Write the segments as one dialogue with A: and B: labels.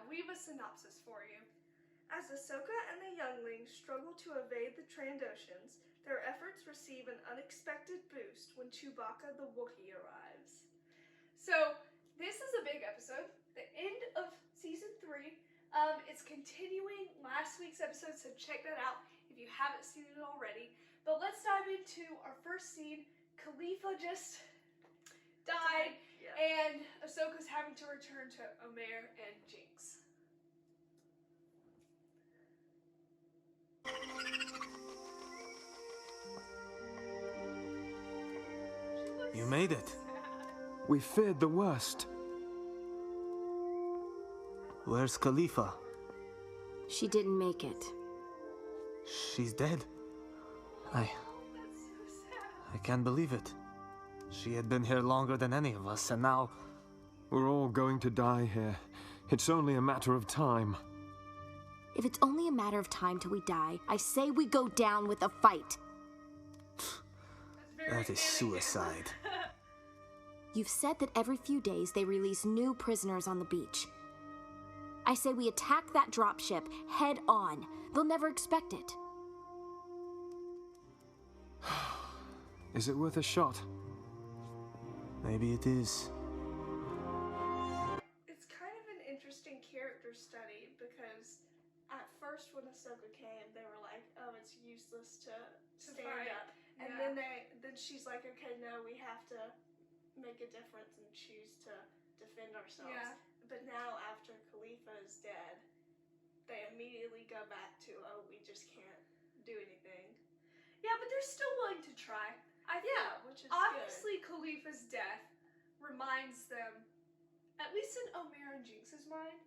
A: weave a synopsis for you.
B: As Ahsoka and the younglings struggle to evade the Trandoshans, their efforts receive an unexpected boost when Chewbacca the Wookiee arrives.
A: So, this is a big episode, the end of season 3. It's continuing last week's episode, so check that out if you haven't seen it already. But let's dive into our first scene. Khalifa just died, and Ahsoka's having to return to Omer and Jinx.
C: You made it.
D: We feared the worst.
C: Where's Khalifa?
E: She didn't make it.
C: She's dead. I can't believe it. She had been here longer than any of us, and now...
D: We're all going to die here. It's only a matter of time.
E: If it's only a matter of time till we die, I say we go down with a fight.
C: That is suicide.
E: You've said that every few days they release new prisoners on the beach. I say we attack that dropship head on. They'll never expect it.
D: Is it worth a shot?
C: Maybe it is.
B: It's kind of an interesting character study because at first when Ahsoka came, they were like, "Oh, it's useless to stand
A: fight.
B: up," and then she's like, "Okay, no, we have to make a difference and choose to defend ourselves."
A: Yeah.
B: But now after Khalifa is dead, they immediately go back to, "Oh, we just can't do anything."
A: Yeah, but they're still willing to try. I think,
B: which is
A: obviously Khalifa's death reminds them, at least in Omer and Jinx's mind,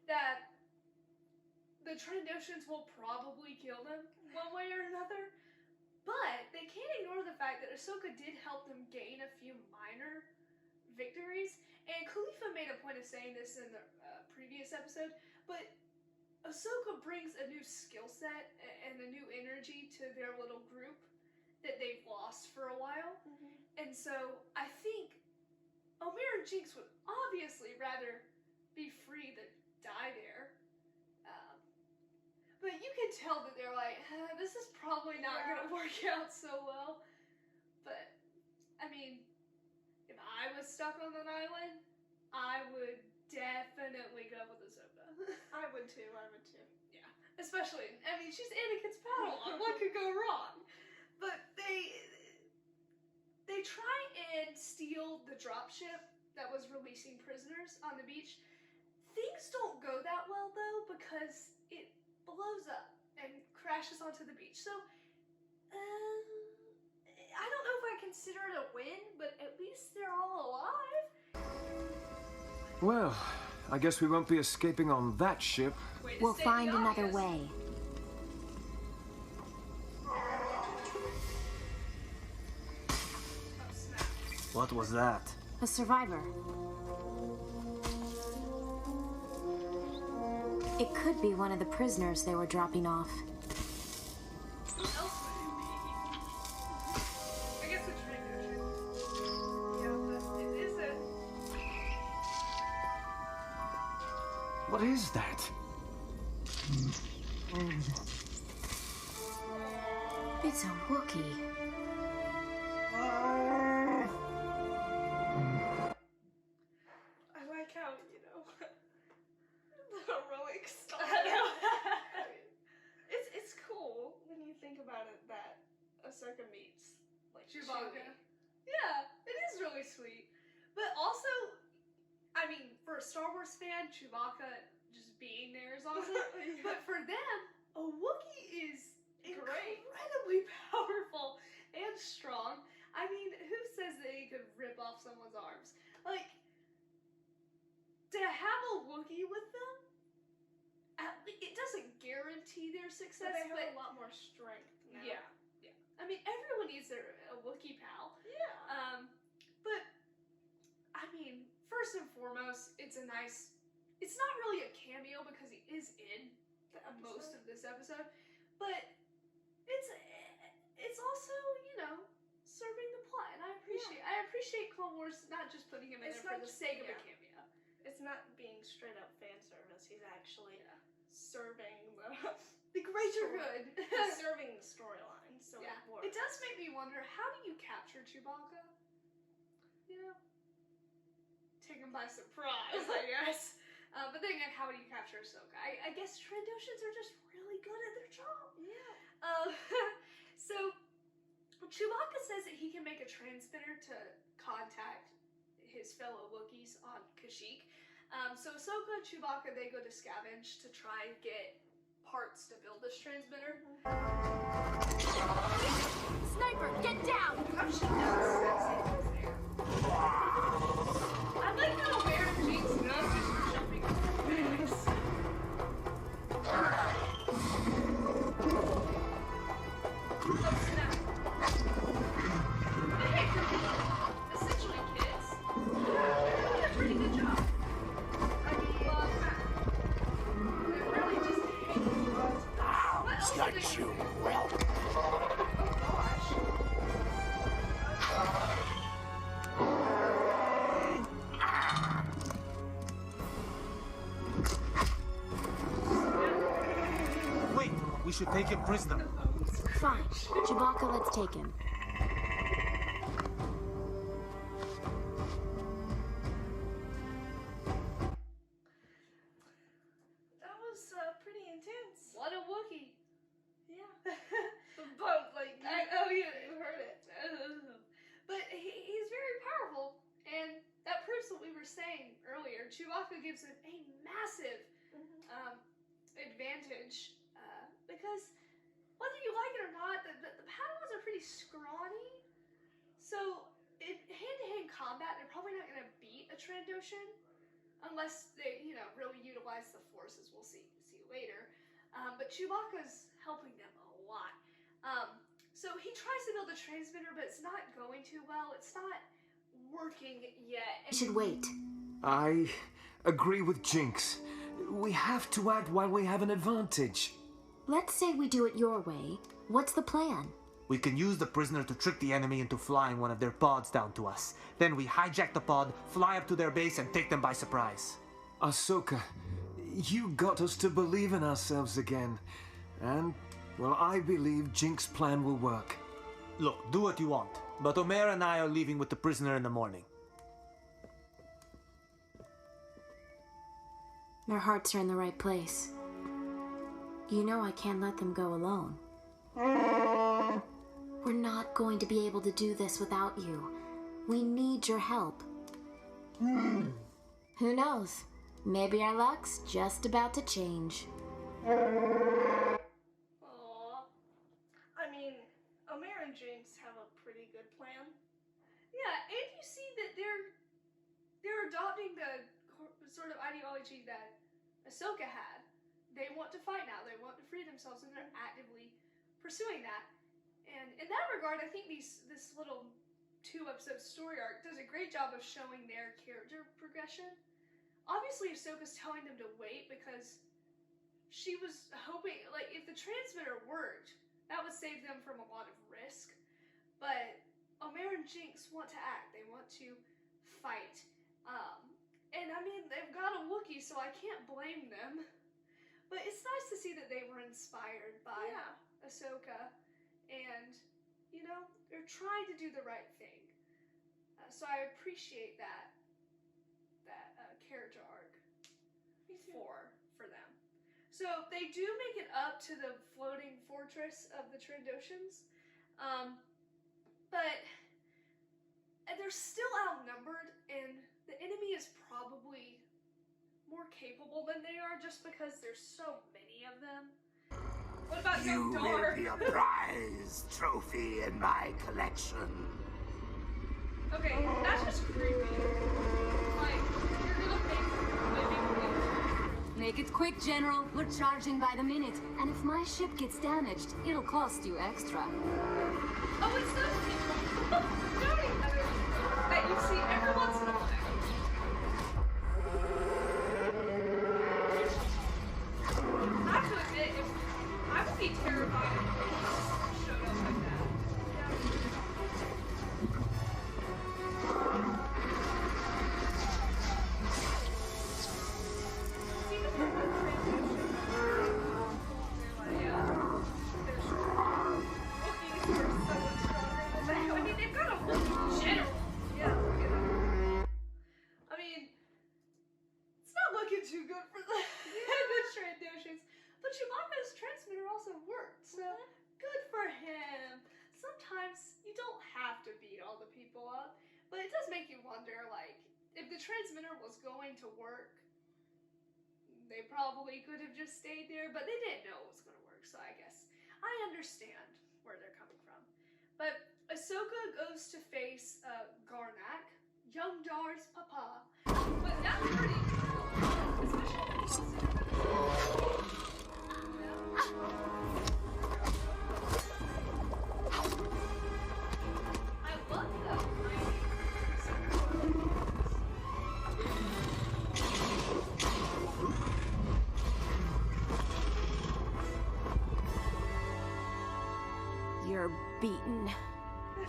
A: that the Trandoshans will probably kill them one way or another. But they can't ignore the fact that Ahsoka did help them gain a few minor victories. And Khalifa made a point of saying this in the previous episode, but Ahsoka brings a new skill set and a new energy to their little group that they've lost for a while. And so I think Omer and Jinx would obviously rather be free than die there. But you can tell that they're like, this is probably not going to work out so well. But, I mean, if I was stuck on an island, I would definitely go with Ahsoka.
B: I would too.
A: Yeah, especially, I mean, she's Anakin's Padawan. What could go wrong? But they try and steal the dropship that was releasing prisoners on the beach. Things don't go that well though because it blows up and crashes onto the beach. So I don't know if I consider it a win, but at least they're all alive.
D: Well, I guess we won't be escaping on that ship.
E: We'll find another way.
C: What was that?
E: A survivor. It could be one of the prisoners they were dropping off.
A: Who else would it be? I guess the Trandoshans. Yeah, but it isn't.
D: What is that?
E: It's a Wookiee.
B: I like how, the heroic style.
A: I know.
B: I mean, it's cool when you think about it that Ahsoka meets like
A: Chewbacca.
B: Chewie.
A: Yeah, it is really sweet. But also, I mean, for a Star Wars fan, Chewbacca just being there is awesome.
B: Yeah.
A: But for them, a Wookiee is
B: Great.
A: incredibly powerful and strong. I mean, who says that he could rip off someone's arms? Like, to have a Wookiee with them, it doesn't guarantee their success,
B: But they have a lot more strength now.
A: yeah. I mean, everyone needs a Wookiee pal.
B: Yeah.
A: But, I mean, first and foremost, it's not really a cameo because he is in most of this episode, but it's also, serving the plot, and I appreciate Clone Wars not just putting him in there for the sake of a cameo.
B: It's not being straight up fan service. He's actually serving the
A: Greater
B: story-
A: good.
B: serving the storyline. So
A: Yeah.
B: it works.
A: It does make me wonder, how do you capture Chewbacca? You know? Take him by surprise, I guess. But then again, how do you capture Ahsoka? I guess Trandoshans are just really good at their job.
B: Yeah.
A: So, Chewbacca says that he can make a transmitter to contact his fellow Wookiees on Kashyyyk. So Ahsoka and Chewbacca, they go to scavenge to try and get parts to build this transmitter.
E: Sniper, get down!
A: How she knows that Satan's there. I like how Bear and Jinx know just for jumping over things. Oh, snap. But hey, for essentially kids, they did a pretty good job. I mean, it really just hates what else did they do?
F: Well,
A: Oh gosh.
C: Wait, we should take him prisoner.
E: Fine. Chewbacca, let's take him.
B: That was pretty intense.
A: What a Wookiee.
B: Yeah. But like,
A: Oh yeah,
B: you heard it.
A: But he's very powerful, and that proves what we were saying earlier. Chewbacca gives him a massive advantage because whether you like it or not, the Padawans are pretty scrawny. So in hand-to-hand combat, they're probably not going to beat a Trandoshan unless they, really utilize the Force, as we'll see later. But Chewbacca's helping them a lot. So he tries to build a transmitter, but it's not going too well. It's not working yet.
E: We should wait.
D: I agree with Jinx. We have to act while we have an advantage.
E: Let's say we do it your way. What's the plan?
C: We can use the prisoner to trick the enemy into flying one of their pods down to us. Then we hijack the pod, fly up to their base, and take them by surprise.
D: Ahsoka, you got us to believe in ourselves again. And, well, I believe Jinx's plan will work.
C: Look, do what you want, but Omer and I are leaving with the prisoner in the morning.
E: Their hearts are in the right place. You know I can't let them go alone. We're not going to be able to do this without you. We need your help. Who knows? Maybe our luck's just about to change.
B: Aww. I mean, Omer and Jinx have a pretty good plan.
A: Yeah, and you see that they're adopting the sort of ideology that Ahsoka had. They want to fight now. They want to free themselves, and they're actively pursuing that. And in that regard, I think this little 2-episode story arc does a great job of showing their character progression. Obviously, Ahsoka's telling them to wait because she was hoping, like, if the transmitter worked, that would save them from a lot of risk. But Omer and Jinx want to act. They want to fight. And I mean, they've got a Wookiee, so I can't blame them. But it's nice to see that they were inspired by Ahsoka. And, they're trying to do the right thing. So I appreciate that character arc for them. So they do make it up to the floating fortress of the Trandoshans. But they're still outnumbered, and the enemy is probably more capable than they are just because there's so many of them. What about
F: you
A: young
F: will
A: Dar?
F: be a prize trophy in my collection.
A: Okay, that's just creepy. Like, you're gonna pay for living things.
G: Make it quick, General. We're charging by the minute. And if my ship gets damaged, it'll cost you extra.
A: Oh, it's those people. Doing other people that you see every once in a while. I have to admit, I would be terrified if police showed up like that. See, the make you wonder, like, if the transmitter was going to work, they probably could have just stayed there, but they didn't know it was going to work, so I guess I understand where they're coming from. But Ahsoka goes to face Garnak, young Dar's papa, but that's pretty cool, especially when you consider that I love that.
E: You're beaten.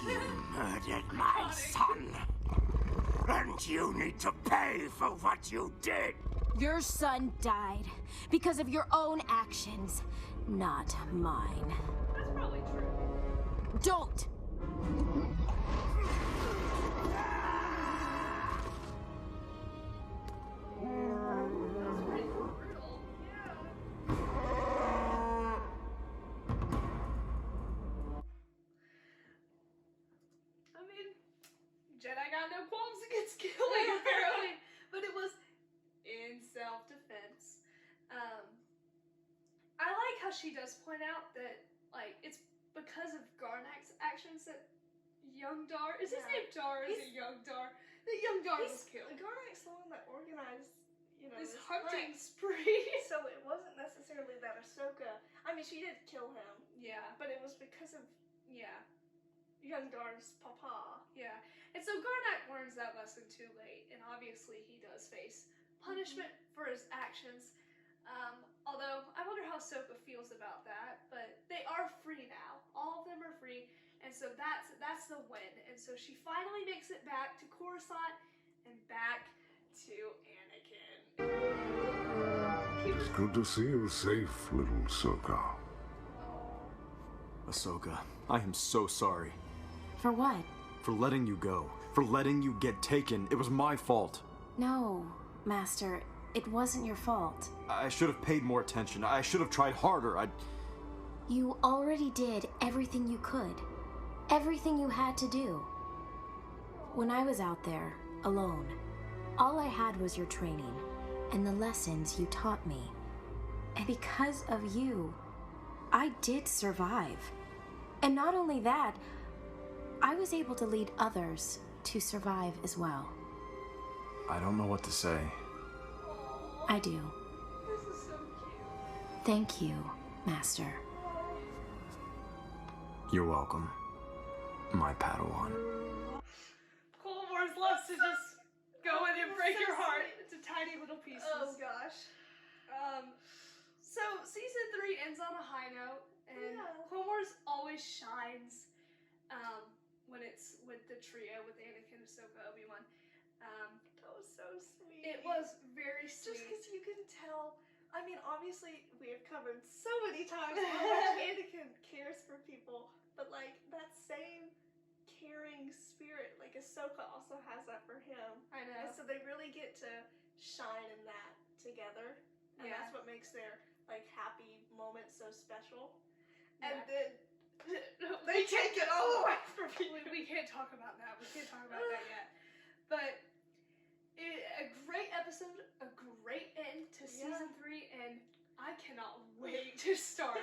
F: You murdered my son. And you need to pay for what you did.
E: Your son died because of your own actions, not mine.
A: That's probably true.
E: Don't!
A: That's pretty brutal. I mean, Jedi got no qualms against killing, apparently, but it was in self-defense. I like how she does point out that, like, it's because of Garnak's actions that young Dar, is his name Dar, is it young Dar? That young Dar was killed.
B: Garnak's the one that organized,
A: This hunting
B: prank.
A: spree.
B: So it wasn't necessarily that Ahsoka. I mean, she did kill him,
A: Yeah,
B: but it was because of
A: yeah,
B: young Dar's papa.
A: yeah. And so Garnak learns that lesson too late, and obviously he does face punishment for his actions. Although, I wonder how Ahsoka feels about that, but they are free now. All of them are free, and so that's the win. And so she finally makes it back to Coruscant and back to Anakin.
H: It's good to see you safe, little Ahsoka.
I: Ahsoka, I am so sorry.
E: For what?
I: For letting you go. For letting you get taken. It was my fault.
E: No, Master, it wasn't your fault.
I: I should have paid more attention. I should have tried harder.
E: You already did everything you could. Everything you had to do. When I was out there, alone, all I had was your training and the lessons you taught me. And because of you, I did survive. And not only that, I was able to lead others to survive as well.
I: I don't know what to say.
E: I do.
A: This is so cute.
E: Thank you, Master.
I: You're welcome, my Padawan.
A: Clone Wars loves to just go in and break
B: So
A: your heart
B: sweet.
A: into tiny little pieces.
B: Oh gosh.
A: So season 3 ends on a high note, and
B: Yeah.
A: Clone Wars always shines when it's with the trio with Anakin, Ahsoka, Obi-Wan.
B: That was so sweet.
A: It was very
B: just
A: sweet.
B: because you can tell. I mean, obviously, we have covered so many times how much Anakin cares for people, but like that same caring spirit, like Ahsoka also has that for him.
A: I know.
B: And so they really get to shine in that together, and
A: Yeah.
B: that's what makes their like happy moments so special.
A: Yeah.
B: And then they take it all away from you.
A: we can't talk about that. We can't talk about that yet. But a great episode, a great end to season 3, and I cannot wait to start